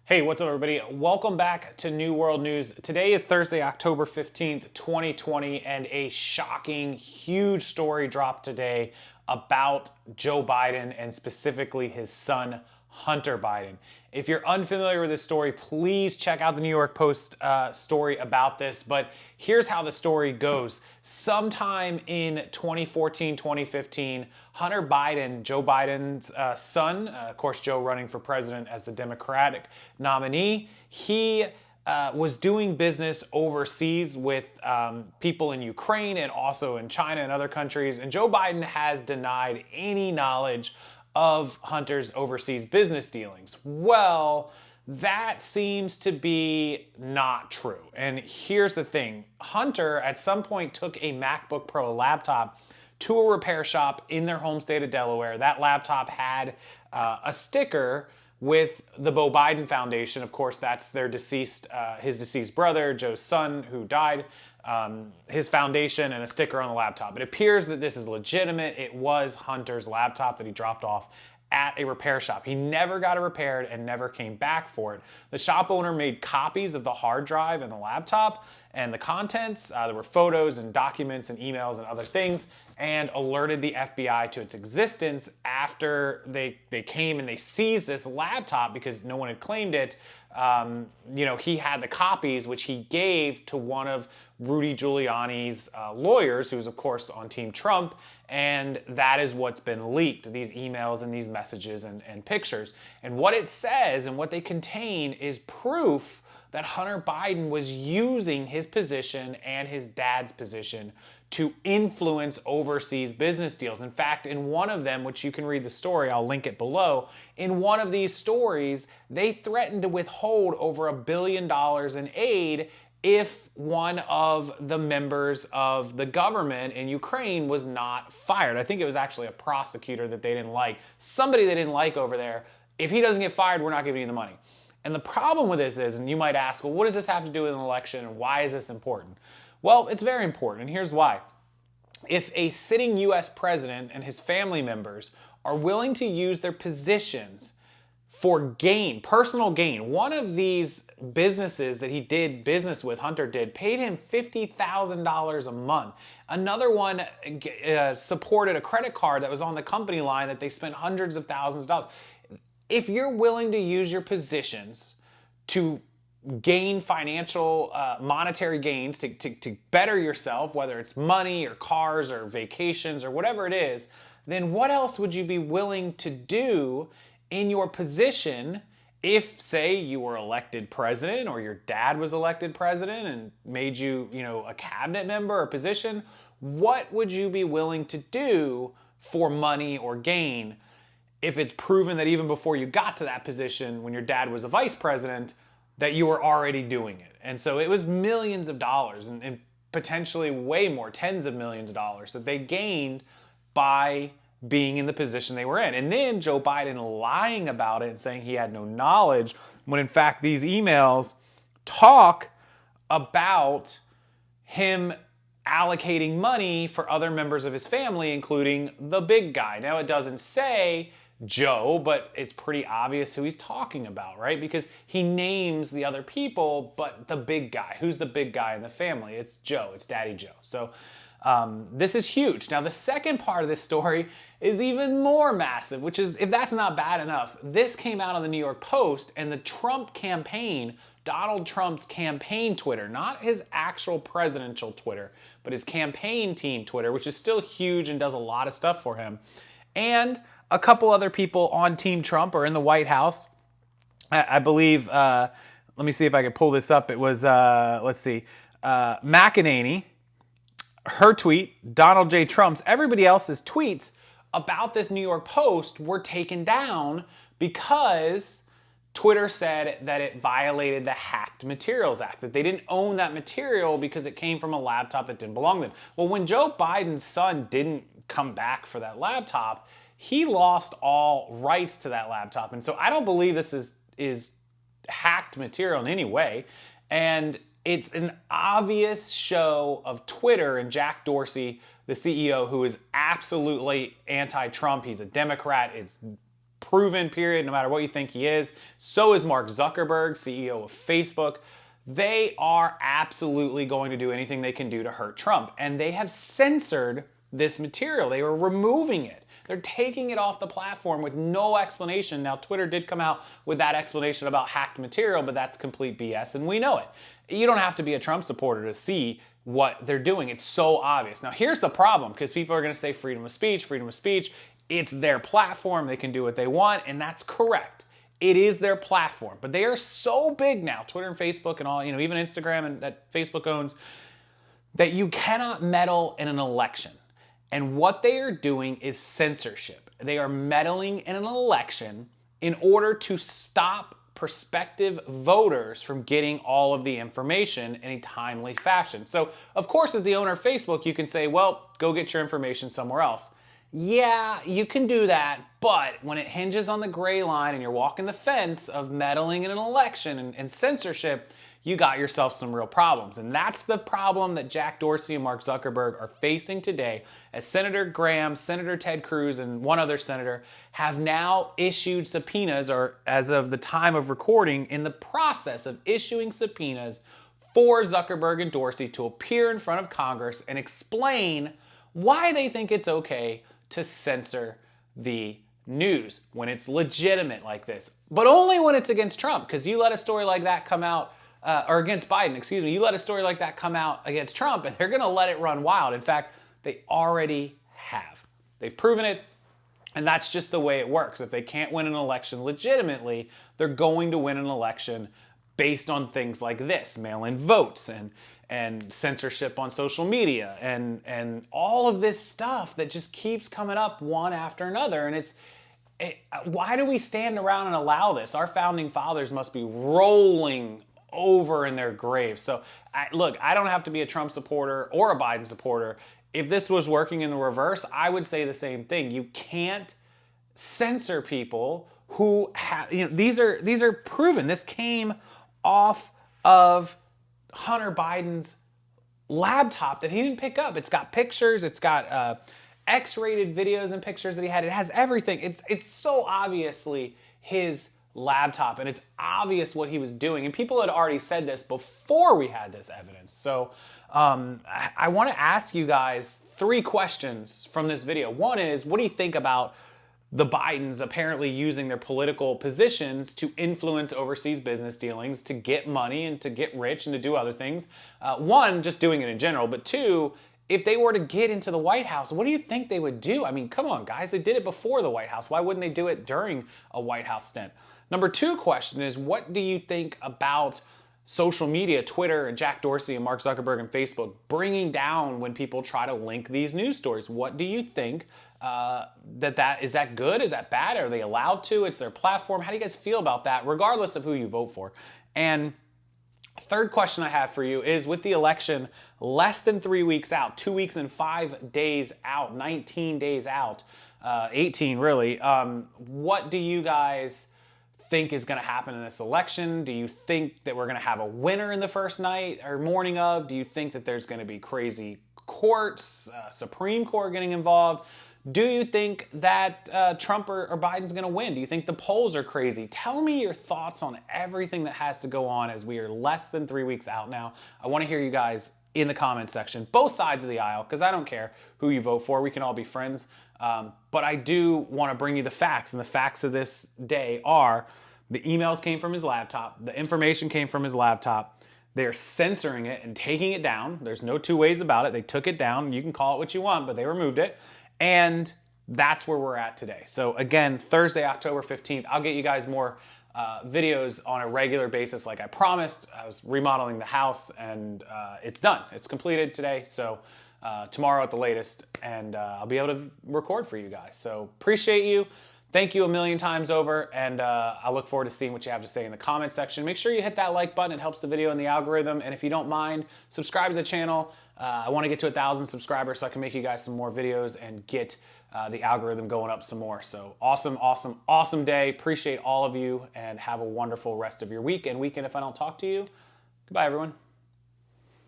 Hey, what's up, everybody? Welcome back to New World News. Today is Thursday, October 15th, 2020, and a shocking, huge story dropped today about Joe Biden and specifically his son, Hunter Biden. If you're unfamiliar with this story, please check out the New York Post story about this. But here's how the story goes. Sometime in 2014, 2015, Hunter Biden, Joe Biden's son, of course, Joe running for president as the Democratic nominee, he was doing business overseas with people in Ukraine and also in China and other countries. And Joe Biden has denied any knowledge of Hunter's overseas business dealings. Well, that seems to be not true. And here's the thing. Hunter at some point took a MacBook Pro laptop to a repair shop in their home state of Delaware. That laptop had a sticker with the Beau Biden Foundation. Of course, that's their his deceased brother, Joe's son, who died. His foundation and a sticker on the laptop. It appears that this is legitimate. It was Hunter's laptop that he dropped off at a repair shop. He never got it repaired and never came back for it. The shop owner made copies of the hard drive and the laptop and the contents. There were photos and documents and emails and other things, and alerted the FBI to its existence after they came and they seized this laptop because no one had claimed it. He had the copies, which he gave to one of Rudy Giuliani's lawyers, who's of course on Team Trump, and that is what's been leaked, these emails and these messages and pictures. And what it says and what they contain is proof that Hunter Biden was using his position and his dad's position to influence overseas business deals. In fact, in one of them, which you can read the story, I'll link it below, in one of these stories, they threatened to withhold over $1 billion in aid if one of the members of the government in Ukraine was not fired. I think it was actually a prosecutor that they didn't like, somebody they didn't like over there. If he doesn't get fired, we're not giving you the money. And the problem with this is, and you might ask, well, what does this have to do with an election and why is this important? Well, it's very important, and here's why. If a sitting U.S. president and his family members are willing to use their positions for gain, personal gain, one of these businesses that he did business with, Hunter did, paid him $50,000 a month. Another one supported a credit card that was on the company line that they spent hundreds of thousands of dollars. If you're willing to use your positions to gain financial, monetary gains, to better yourself, whether it's money or cars or vacations or whatever it is, then what else would you be willing to do in your position if, say, you were elected president or your dad was elected president and made you, a cabinet member or position? What would you be willing to do for money or gain if it's proven that even before you got to that position, when your dad was a vice president, that you were already doing it? And so it was millions of dollars and potentially way more, tens of millions of dollars that they gained by being in the position they were in. And then Joe Biden lying about it and saying he had no knowledge, when in fact these emails talk about him allocating money for other members of his family, including the big guy. Now, it doesn't say Joe, but it's pretty obvious who he's talking about, right? Because he names the other people, but the big guy. Who's the big guy in the family? It's Joe. It's Daddy Joe. So this is huge. Now, the second part of this story is even more massive, which is, if that's not bad enough, this came out on the New York Post, and the Trump campaign, Donald Trump's campaign Twitter, not his actual presidential Twitter, but his campaign team Twitter, which is still huge and does a lot of stuff for him, and a couple other people on Team Trump are in the White House. I believe, let me see if I can pull this up. It was, McEnany, her tweet, Donald J. Trump's, everybody else's tweets about this New York Post were taken down because Twitter said that it violated the Hacked Materials Act, that they didn't own that material because it came from a laptop that didn't belong to them. Well, when Joe Biden's son didn't come back for that laptop, he lost all rights to that laptop. And so I don't believe this is hacked material in any way. And it's an obvious show of Twitter and Jack Dorsey, the CEO, who is absolutely anti-Trump. He's a Democrat. It's proven, period, no matter what you think he is. So is Mark Zuckerberg, CEO of Facebook. They are absolutely going to do anything they can do to hurt Trump. And they have censored this material. They are removing it. They're taking it off the platform with no explanation. Now, Twitter did come out with that explanation about hacked material, but that's complete BS, and we know it. You don't have to be a Trump supporter to see what they're doing. It's so obvious. Now, here's the problem, because people are going to say freedom of speech, freedom of speech. It's their platform. They can do what they want, and that's correct. It is their platform. But they are so big now, Twitter and Facebook and all, even Instagram and that Facebook owns, that you cannot meddle in an election. And what they are doing is censorship. They are meddling in an election in order to stop prospective voters from getting all of the information in a timely fashion. So, of course, as the owner of Facebook, you can say, well, go get your information somewhere else. Yeah, you can do that, but when it hinges on the gray line and you're walking the fence of meddling in an election and censorship, you got yourself some real problems. And that's the problem that Jack Dorsey and Mark Zuckerberg are facing today, as Senator Graham, Senator Ted Cruz, and one other senator have now issued subpoenas, or as of the time of recording, in the process of issuing subpoenas for Zuckerberg and Dorsey to appear in front of Congress and explain why they think it's okay to censor the news when it's legitimate like this. But only when it's against Trump, because you let a story like that come out or against Biden, excuse me, you let a story like that come out against Trump and they're going to let it run wild. In fact, they already have. They've proven it, and that's just the way it works. If they can't win an election legitimately, they're going to win an election based on things like this, mail-in votes and censorship on social media and all of this stuff that just keeps coming up one after another. And why do we stand around and allow this? Our founding fathers must be rolling over in their graves. So, look, I don't have to be a Trump supporter or a Biden supporter. If this was working in the reverse, I would say the same thing. You can't censor people who have, these are proven. This came off of Hunter Biden's laptop that he didn't pick up. It's got pictures. It's got X-rated videos and pictures that he had. It has everything. It's so obviously his laptop, and it's obvious what he was doing. And people had already said this before we had this evidence. So I want to ask you guys 3 questions from this video. One is, what do you think about the Bidens apparently using their political positions to influence overseas business dealings, to get money and to get rich and to do other things? One, just doing it in general, but 2, if they were to get into the White House, what do you think they would do? I mean, come on, guys. They did it before the White House. Why wouldn't they do it during a White House stint? Number 2 question is, what do you think about social media, Twitter and Jack Dorsey and Mark Zuckerberg and Facebook bringing down when people try to link these news stories? What do you think? Is that good? Is that bad? Are they allowed to? It's their platform. How do you guys feel about that, regardless of who you vote for? And third question I have for you is, with the election less than 3 weeks out, 2 weeks and 5 days out, 19 days out, 18 really, what do you guys think is going to happen in this election? Do you think that we're going to have a winner in the first night or morning of? Do you think that there's going to be crazy courts, Supreme Court getting involved? Do you think that Trump or Biden's going to win? Do you think the polls are crazy? Tell me your thoughts on everything that has to go on, as we are less than 3 weeks out now. I want to hear you guys in the comment section, both sides of the aisle, because I don't care who you vote for. We can all be friends. But I do want to bring you the facts, and the facts of this day are: the emails came from his laptop, the information came from his laptop. They're censoring it and taking it down. There's no 2 ways about it. They took it down. You can call it what you want, but they removed it. And that's where we're at today. So again, Thursday, October 15th, I'll get you guys more videos on a regular basis like I promised. I was remodeling the house, and it's done. It's completed today. So tomorrow at the latest, and I'll be able to record for you guys. So appreciate you. Thank you a million times over, and I look forward to seeing what you have to say in the comment section. Make sure you hit that like button. It helps the video in the algorithm. And if you don't mind, subscribe to the channel. I want to get to 1,000 subscribers so I can make you guys some more videos and get the algorithm going up some more. So awesome, awesome, awesome day. Appreciate all of you, and have a wonderful rest of your week and weekend if I don't talk to you. Goodbye, everyone.